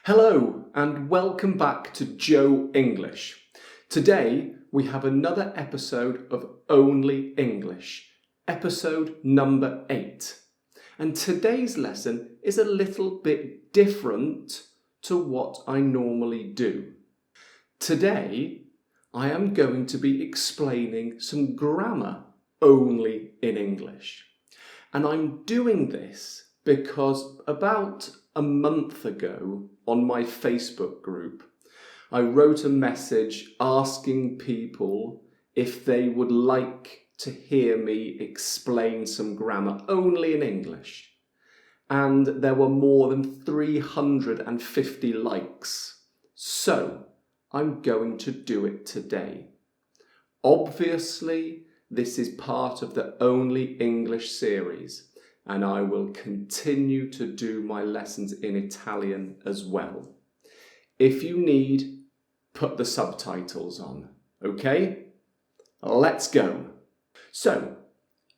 Hello and welcome back to JoEnglish. Today we have another episode of Only English, episode number 8. And today's lesson is a little bit different to what I normally do. Today I am going to be explaining some grammar only in English. And I'm doing this because about a month ago on my Facebook group, I wrote a message asking people if they would like to hear me explain some grammar only in English. And there were more than 350 likes. So I'm going to do it today. Obviously, this is part of the Only English series, and I will continue to do my lessons in Italian as well. If you need, put the subtitles on, okay? Let's go. So,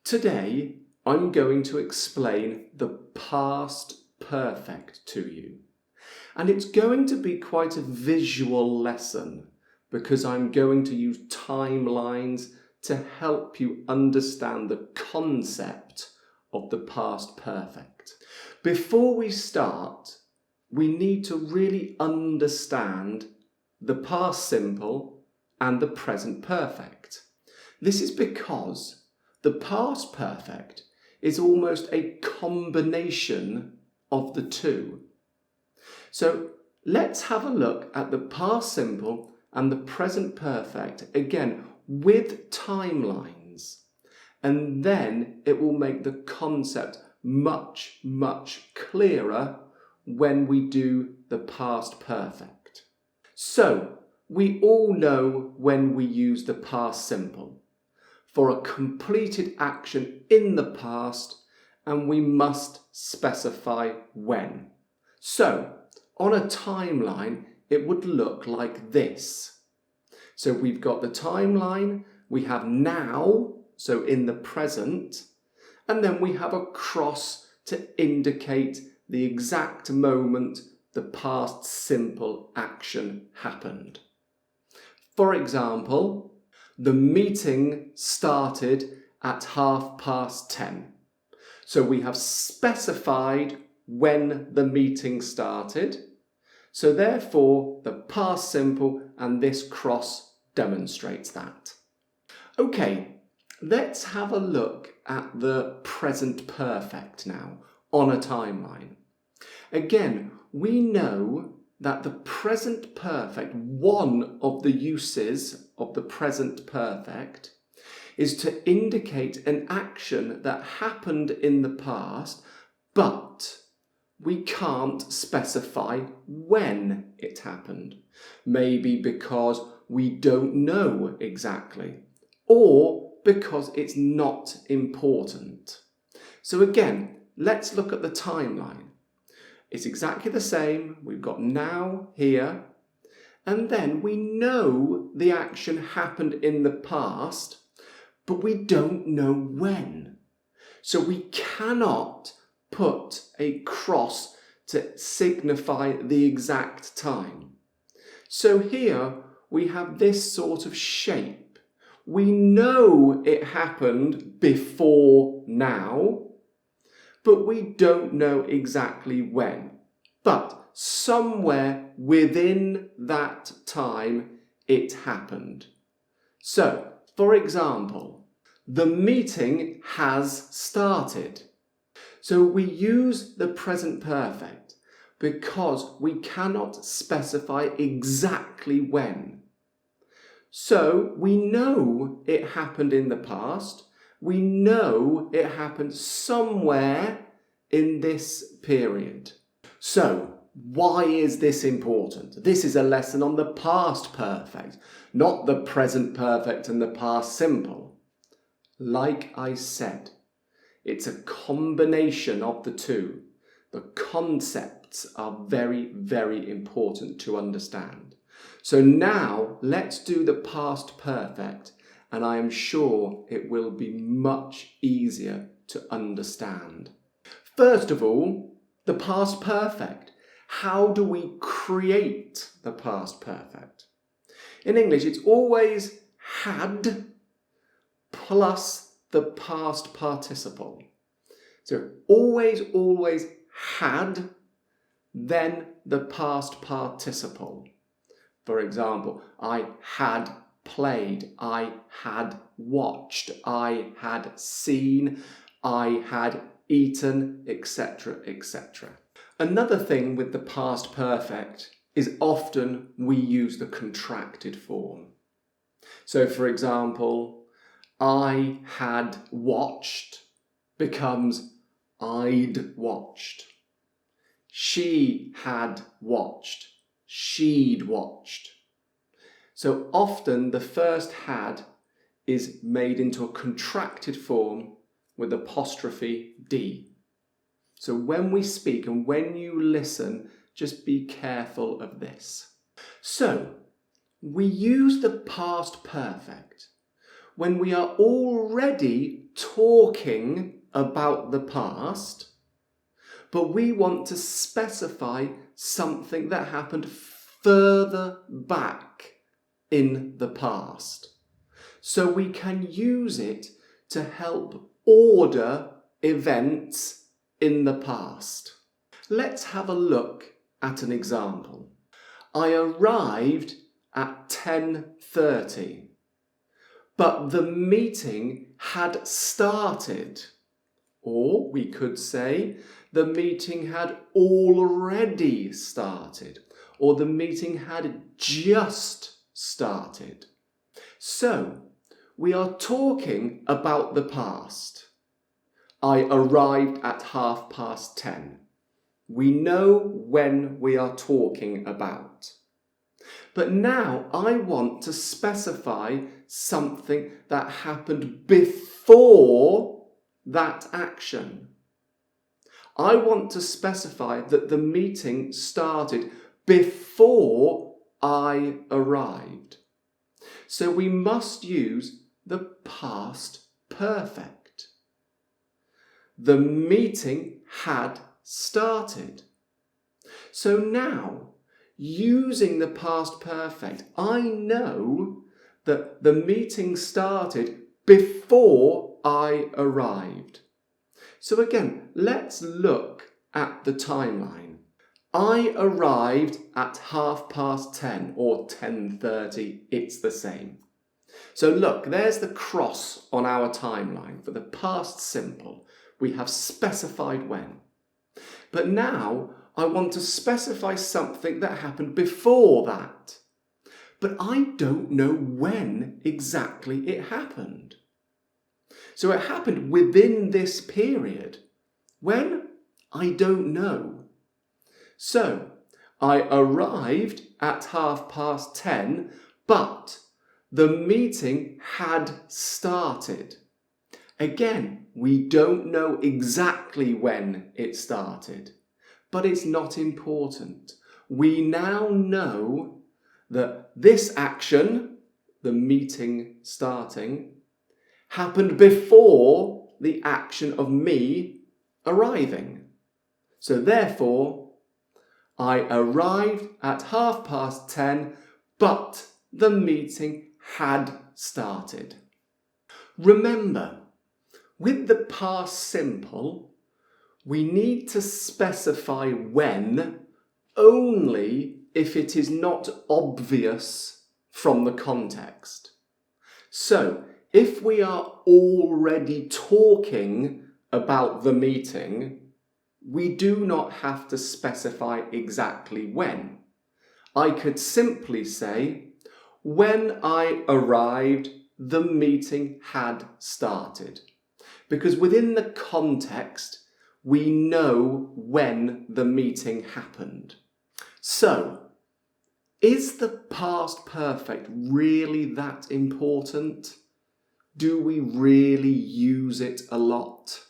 today I'm going to explain the past perfect to you. And it's going to be quite a visual lesson because I'm going to use timelines to help you understand the concept of the past perfect. Before we start, we need to really understand the past simple and the present perfect. This is because the past perfect is almost a combination of the two. So let's have a look at the past simple and the present perfect again with timelines, and then it will make the concept much clearer when we do the past perfect. So we all know when we use the past simple for a completed action in the past, and we must specify when. So on a timeline it would look like this. So we've got the timeline, we have now, so in the present, and then we have a cross to indicate the exact moment the past simple action happened. For example, the meeting started at 10:30. So we have specified when the meeting started. So therefore, the past simple and this cross demonstrates that. Okay, let's have a look at the present perfect now on a timeline. Again, we know that the present perfect, one of the uses of the present perfect, is to indicate an action that happened in the past, but we can't specify when it happened. Maybe because we don't know exactly, or because it's not important. So again, let's look at the timeline. It's exactly the same. We've got now here, and then we know the action happened in the past, but we don't know when. So we cannot put a cross to signify the exact time. So here we have this sort of shape. We know it happened before now, but we don't know exactly when. But somewhere within that time it happened. So, for example, the meeting has started. So we use the present perfect because we cannot specify exactly when. So we know it happened in the past. We know it happened somewhere in this period. So why is this important? This is a lesson on the past perfect, not the present perfect and the past simple. Like I said, it's a combination of the two. The concepts are very important to understand. So now let's do the past perfect, and I am sure it will be much easier to understand. First of all, the past perfect. How do we create the past perfect. In English, it's always had plus the past participle. So always had, then the past participle. For example, I had played, I had watched, I had seen, I had eaten, etc., etc. Another thing with the past perfect is often we use the contracted form. So for example, I had watched becomes I'd watched. She had watched, she'd watched. So often the first had is made into a contracted form with apostrophe D. So when we speak and when you listen, just be careful of this. So we use the past perfect when we are already talking about the past, but we want to specify something that happened further back in the past. So we can use it to help order events in the past. Let's have a look at an example. I arrived at 10:30, but the meeting had started. Or we could say the meeting had already started, or the meeting had just started. So we are talking about the past. I arrived at 10:30. We know when we are talking about. But now I want to specify something that happened before that action. I want to specify that the meeting started before I arrived. So we must use the past perfect. The meeting had started. So now, using the past perfect, I know that the meeting started before I arrived. So again, let's look at the timeline. I arrived at 10:30 or 10:30, it's the same. So look, there's the cross on our timeline for the past simple. We have specified when. But now I want to specify something that happened before that. But I don't know when exactly it happened. So it happened within this period. When? I don't know. So I arrived at 10:30, but the meeting had started. Again, we don't know exactly when it started, but it's not important. We now know that this action, the meeting starting, happened before the action of me arriving. So therefore, I arrived at 10:30, but the meeting had started. Remember, with the past simple, we need to specify when only if it is not obvious from the context. So, if we are already talking about the meeting, we do not have to specify exactly when. I could simply say, when I arrived, the meeting had started. Because within the context, we know when the meeting happened. So, is the past perfect really that important? Do we really use it a lot?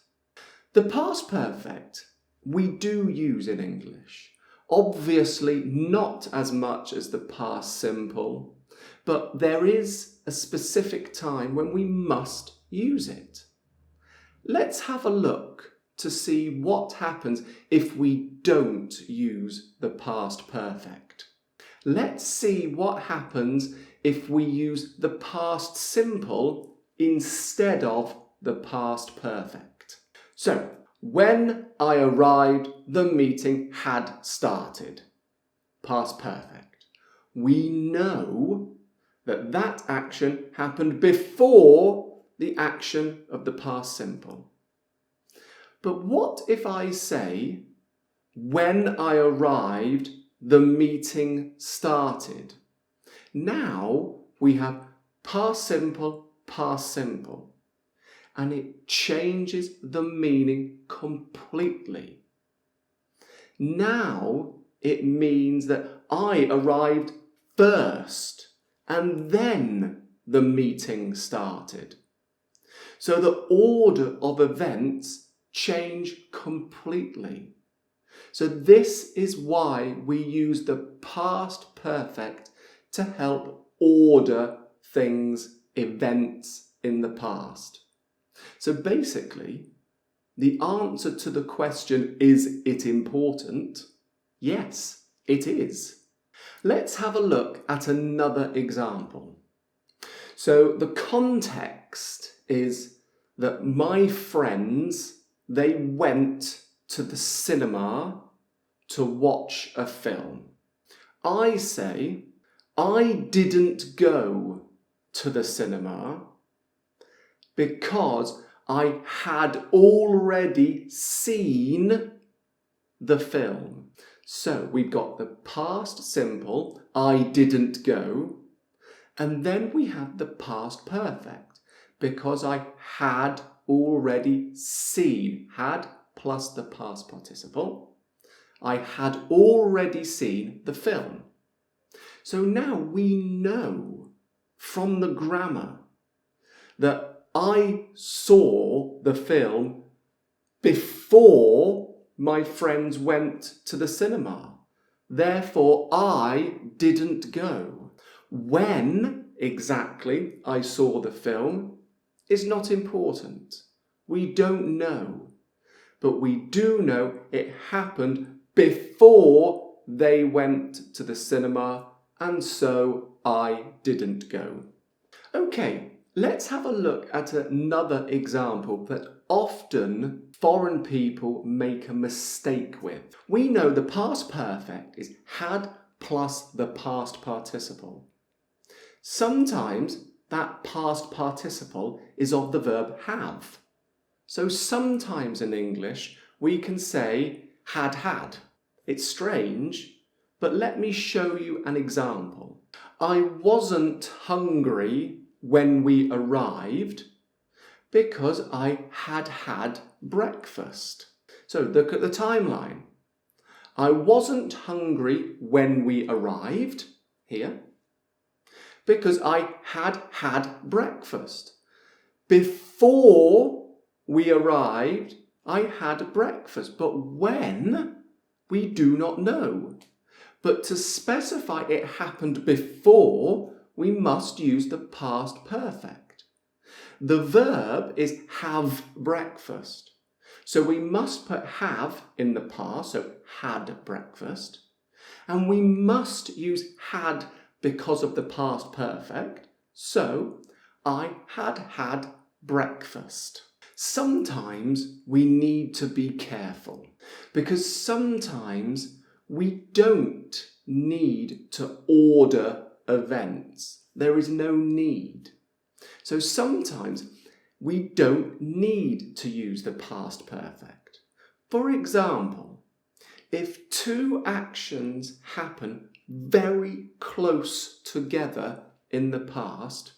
The past perfect we do use in English. Obviously not as much as the past simple, but there is a specific time when we must use it. Let's have a look to see what happens if we don't use the past perfect. Let's see what happens if we use the past simple instead of the past perfect. So, when I arrived, the meeting had started. Past perfect. We know that that action happened before the action of the past simple. But what if I say, when I arrived, the meeting started? Now we have past simple, and it changes the meaning completely. Now it means that I arrived first and then the meeting started. So the order of events change completely. So this is why we use the past perfect to help order things, events in the past. So basically, the answer to the question, is it important? Yes, it is. Let's have a look at another example. So the context is that my friends, they went to the cinema to watch a film. I say, I didn't go to the cinema because I had already seen the film. So we've got the past simple, I didn't go, and then we have the past perfect, because I had already seen, had plus the past participle, I had already seen the film. So now we know from the grammar that I saw the film before my friends went to the cinema. Therefore, I didn't go. When exactly I saw the film is not important. We don't know. But we do know it happened before they went to the cinema, and so I didn't go. Okay, let's have a look at another example that often foreign people make a mistake with. We know the past perfect is had plus the past participle. Sometimes that past participle is of the verb have. So sometimes in English we can say had. It's strange, but let me show you an example. I wasn't hungry when we arrived because I had breakfast. So look at the timeline. I wasn't hungry when we arrived, here, because I had breakfast. Before we arrived, I had breakfast, but when, we do not know. But to specify it happened before, we must use the past perfect. The verb is have breakfast. So we must put have in the past, so had breakfast. And we must use had because of the past perfect. So I had breakfast. Sometimes we need to be careful because sometimes we don't need to order events. There is no need. So sometimes we don't need to use the past perfect. For example, if two actions happen very close together in the past,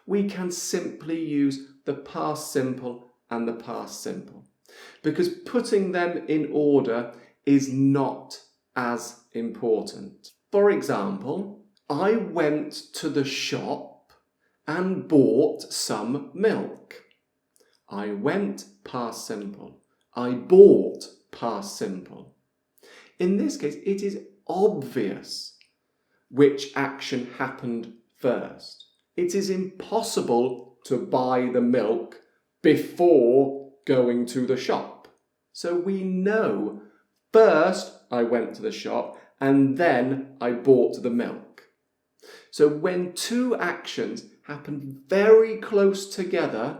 we can simply use the past simple and the past simple, because putting them in order is not as important. For example, I went to the shop and bought some milk. I went past simple. I bought past simple. In this case, it is obvious which action happened first. It is impossible to buy the milk before going to the shop. So we know first I went to the shop and then I bought the milk. So when two actions happen very close together,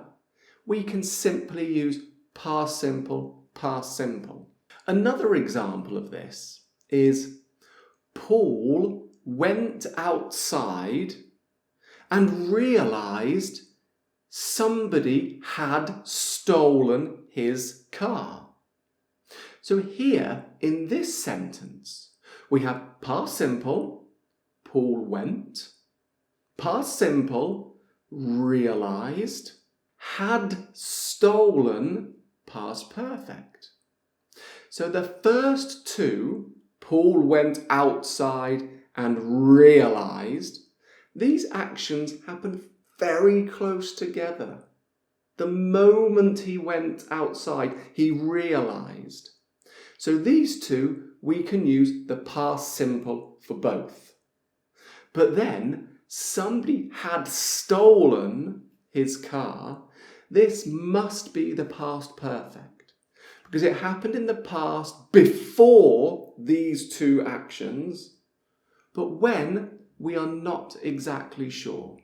we can simply use past simple, past simple. Another example of this is Paul went outside and realised somebody had stolen his car. So here in this sentence, we have past simple, Paul went, past simple, realised, had stolen, past perfect. So the first two, Paul went outside and realised, these actions happen very close together. The moment he went outside, he realised. So these two, we can use the past simple for both. But then, somebody had stolen his car. This must be the past perfect, because it happened in the past before these two actions, but when we are not exactly sure.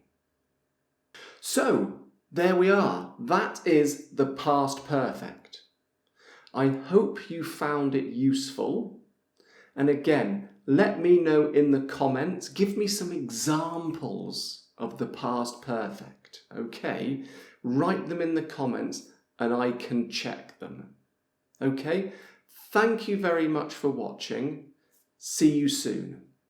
So, there we are. That is the past perfect. I hope you found it useful. And again, let me know in the comments, give me some examples of the past perfect, okay? Write them in the comments and I can check them. Okay? Thank you very much for watching. See you soon.